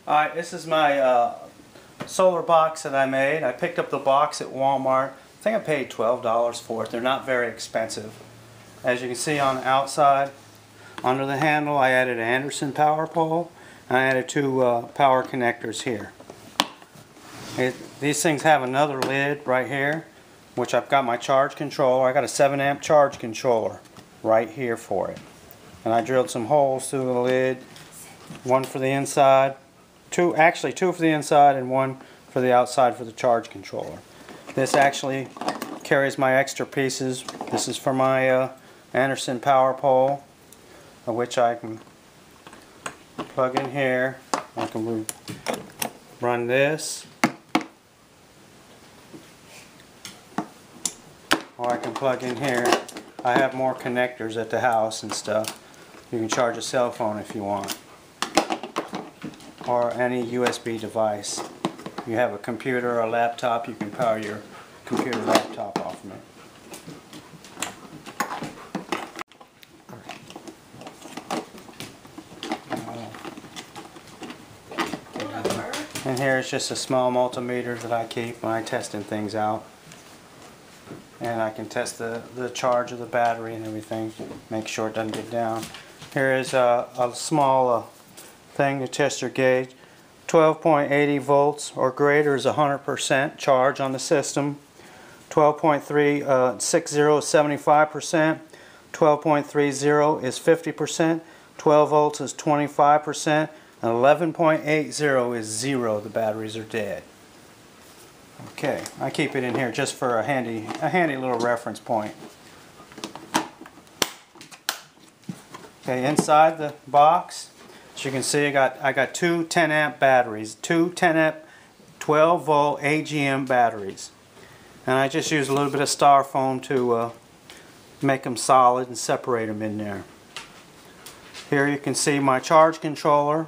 Alright, this is my solar box that I made. I picked up the box at Walmart. I think I paid $12 for it. They're not very expensive. As you can see on the outside, under the handle I added an Anderson power pole. And I added two power connectors here. These things have another lid right here, which I've got my charge controller. I got a 7 amp charge controller right here for it. And I drilled some holes through the lid, one for the inside. Actually two for the inside and one for the outside for the charge controller. This actually carries my extra pieces. This is for my Anderson power pole, which I can plug in here. I can run this, or I can plug in here. I have more connectors at the house and stuff. You can charge a cell phone if you want, or any USB device. If you have a computer or a laptop, you can power your computer laptop off of it. And here is just a small multimeter that I keep when I'm testing things out. And I can test the charge of the battery and everything, make sure it doesn't get down. Here is a small thing to test your gauge. 12.80 volts or greater is 100% charge on the system. 12.360 is 75%. 12.30 is 50%. 12 volts is 25%. And 11.80 is 0. The batteries are dead. Okay, I keep it in here just for a handy little reference point. Okay, inside the box, as you can see, I got two 10 amp batteries, two 10 amp 12 volt AGM batteries, and I just use a little bit of styrofoam to make them solid and separate them in there. Here you can see my charge controller.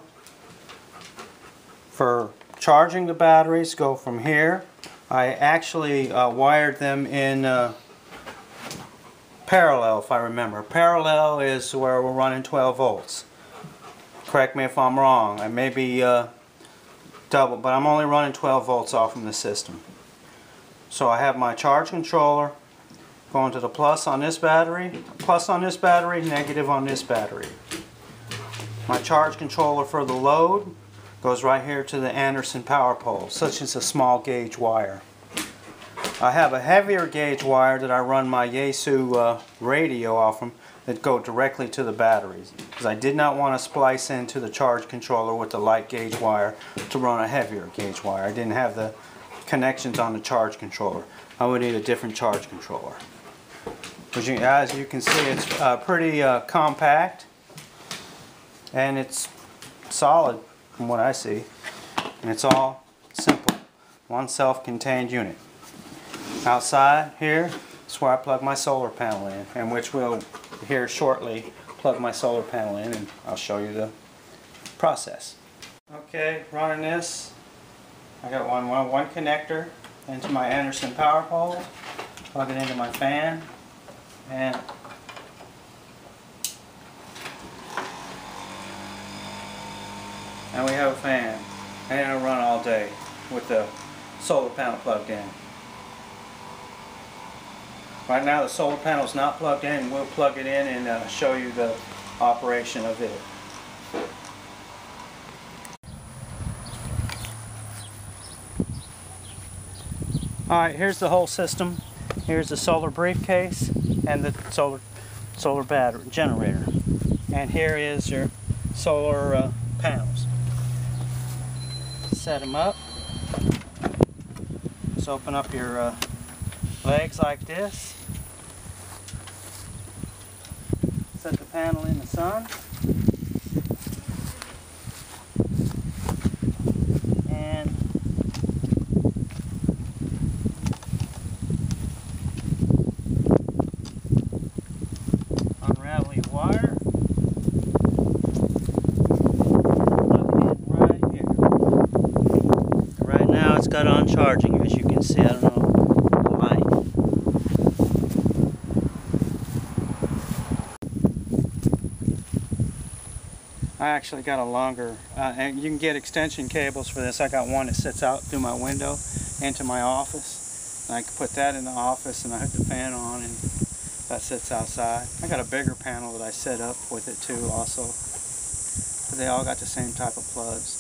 For charging the batteries, go from here. I actually wired them in parallel, if I remember. Parallel is where we're running 12 volts. Correct me if I'm wrong. I may be double, but I'm only running 12 volts off from the system. So I have my charge controller going to the plus on this battery, negative on this battery. My charge controller for the load goes right here to the Anderson power pole, such as a small gauge wire. I have a heavier gauge wire that I run my Yaesu radio off from that go directly to the batteries, because I did not want to splice into the charge controller with the light gauge wire to run a heavier gauge wire. I didn't have the connections on the charge controller. I would need a different charge controller. As you can see, it's pretty compact, and it's solid from what I see, and it's all simple. One self-contained unit. Outside here is where I plug my solar panel in, and which we'll here shortly plug my solar panel in, and I'll show you the process. Okay, running this, I got one connector into my Anderson power pole, plug it into my fan, and we have a fan, and it'll run all day with the solar panel plugged in. Right now the solar panel is not plugged in. We'll plug it in and show you the operation of it. Alright, here's the whole system. Here's the solar briefcase and the solar battery generator. And here is your solar panels. Set them up. Just open up your legs like this. Set the panel in the sun. And unravel your wire. It's got on charging, as you can see. I don't know the light. I actually got a longer, and you can get extension cables for this. I got one that sits out through my window into my office. And I can put that in the office and I hook the fan on and that sits outside. I got a bigger panel that I set up with it too also. But they all got the same type of plugs.